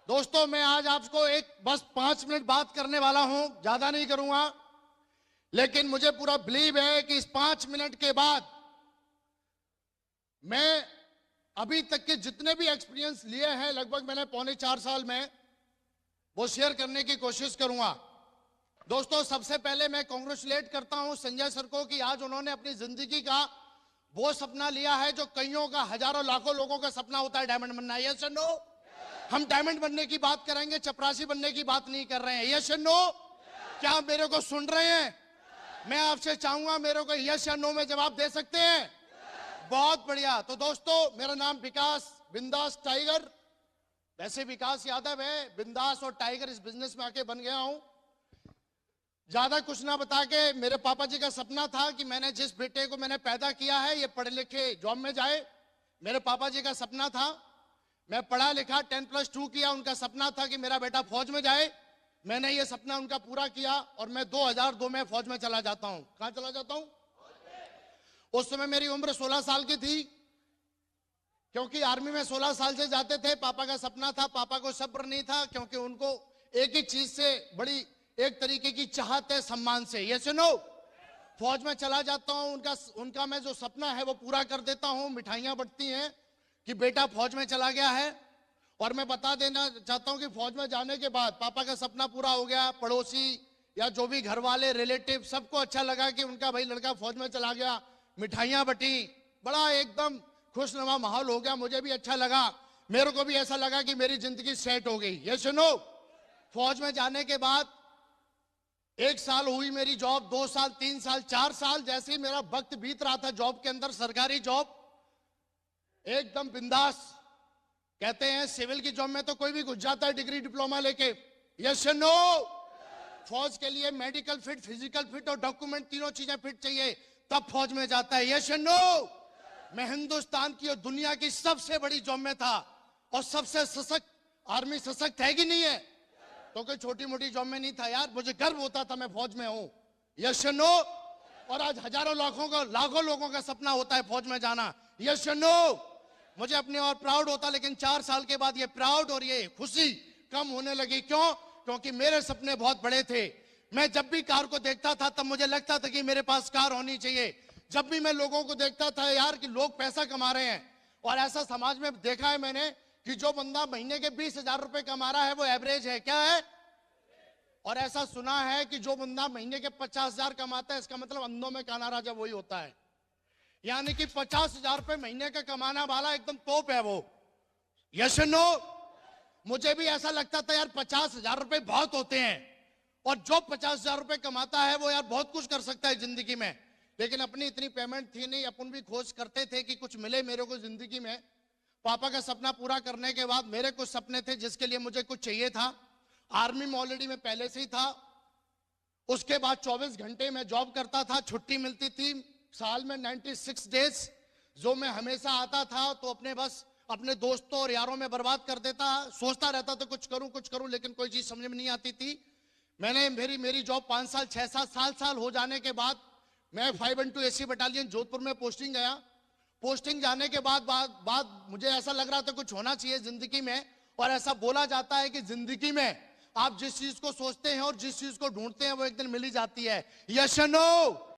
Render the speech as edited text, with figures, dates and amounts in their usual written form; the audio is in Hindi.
दोस्तों, मैं आज आपको बस 5 मिनट बात करने वाला हूं, ज्यादा नहीं करूंगा। लेकिन मुझे पूरा बिलीव है कि इस 5 मिनट के बाद मैं अभी तक के जितने भी एक्सपीरियंस लिए हैं, लगभग मैंने 3.25 साल में, वो शेयर करने की कोशिश करूंगा। दोस्तों, सबसे पहले मैं कांग्रेचुलेट करता हूं संजय सर को कि आज उन्होंने अपनी जिंदगी का वो सपना लिया है जो कईयों का, हजारों लाखों लोगों का सपना होता है, डायमंड बनना। यस और नो? हम डायमंड बनने की बात करेंगे, चपरासी बनने की बात नहीं कर रहे हैं। यस और नो? क्या आप मेरे को सुन रहे हैं? मैं आपसे चाहूंगा मेरे को यस या नो में जवाब दे सकते हैं? बहुत बढ़िया। तो दोस्तों, मेरा नाम विकास बिंदास टाइगर, वैसे विकास यादव है, बिंदास और टाइगर इस बिजनेस में आके बन गया हूं। ज्यादा कुछ ना बता के, मेरे पापा जी का सपना था कि मैंने जिस बेटे को मैंने पैदा किया है ये पढ़े लिखे जॉब में जाए। मेरे पापा जी का सपना था, मैं पढ़ा लिखा 10+2 किया, उनका सपना था कि मेरा बेटा फौज में जाए। मैंने ये सपना उनका पूरा किया और मैं 2002 में फौज में चला जाता हूं। कहां चला जाता हूं? उस समय मेरी उम्र 16 साल की थी, क्योंकि आर्मी में 16 साल से जाते थे। पापा का सपना था, पापा को सब्र नहीं था, क्योंकि उनको एक ही चीज से बड़ी एक तरीके की चाहत है, सम्मान से। ये सुनो, फौज में चला जाता हूं, उनका मैं जो सपना है वो पूरा कर देता हूं। मिठाइयां बंटती हैं कि बेटा फौज में चला गया है। और मैं बता देना चाहता हूं कि फौज में जाने के बाद पापा का सपना पूरा हो गया। पड़ोसी या जो भी घर वाले, रिलेटिव, सबको अच्छा लगा कि उनका भाई लड़का फौज में चला गया। मिठाइयां बटी, बड़ा एकदम खुशनुमा माहौल हो गया। मुझे भी अच्छा लगा, मेरे को भी ऐसा लगा कि मेरी जिंदगी सेट हो गई। ये सुनो, फौज में जाने के बाद 1 साल हुई मेरी जॉब, 2 साल, 3 साल, 4 साल, जैसे ही मेरा वक्त बीत रहा था जॉब के अंदर, सरकारी जॉब एकदम बिंदास। कहते हैं सिविल की जॉब में तो कोई भी घुस जाता है डिग्री डिप्लोमा लेके। यस और नो? फौज के लिए मेडिकल फिट, फिजिकल फिट और डॉक्यूमेंट, तीनों चीजें फिट चाहिए, तब फौज में जाता है। यस और नो? मैं हिंदुस्तान की और दुनिया की सबसे बड़ी जॉब में था और सबसे सशक्त आर्मी सशक्त है कि नहीं है? तो कोई छोटी मोटी जॉब में नहीं था यार, मुझे गर्व होता था मैं फौज में हूं। यस और नो? और आज हजारों लाखों लोगों का सपना होता है फौज में जाना। यस और नो? मुझे अपने और प्राउड होता, लेकिन 4 साल के बाद ये प्राउड और ये खुशी कम होने लगी। क्यों? क्योंकि मेरे सपने बहुत बड़े थे। मैं जब भी कार को देखता था तब मुझे लगता था कि मेरे पास कार होनी चाहिए। जब भी मैं लोगों को देखता था यार कि लोग पैसा कमा रहे हैं, और ऐसा समाज में देखा है मैंने कि जो बंदा महीने के 20,000 रुपए कमा रहा है वो एवरेज है। क्या है? और ऐसा सुना है कि जो बंदा महीने के 50,000 कमाता है, इसका मतलब अंधों में काना राजा वही होता है। यानी कि 50,000 रुपए महीने का कमाना वाला एकदम टॉप है वो। Yes no? मुझे भी ऐसा लगता था यार 50,000 रुपए बहुत होते हैं, और जो 50,000 रुपए कमाता है वो यार बहुत कुछ कर सकता है जिंदगी में। लेकिन अपनी इतनी पेमेंट थी नहीं, अपन भी खोज करते थे कि कुछ मिले मेरे को जिंदगी में। पापा का सपना पूरा करने के बाद मेरे कुछ सपने थे जिसके लिए मुझे कुछ चाहिए था। आर्मी में ऑलरेडी मैं पहले से ही था। उसके बाद 24 घंटे में जॉब करता था, छुट्टी मिलती थी साल में 96 डेज, जो मैं हमेशा आता था तो अपने दोस्तों और यारों में बर्बाद कर देता। सोचता रहता था कुछ करूं, लेकिन कोई चीज समझ में नहीं आती थी। मैंने मेरी जॉब 5 साल, 6 साल हो जाने के बाद मैं 512 AC बटालियन जोधपुर में पोस्टिंग गया। पोस्टिंग जाने के बाद मुझे ऐसा लग रहा था कुछ होना चाहिए जिंदगी में। और ऐसा बोला जाता है कि जिंदगी में आप जिस चीज को सोचते हैं और जिस चीज को ढूंढते हैं वो एक दिन मिल ही जाती है। यस और नो?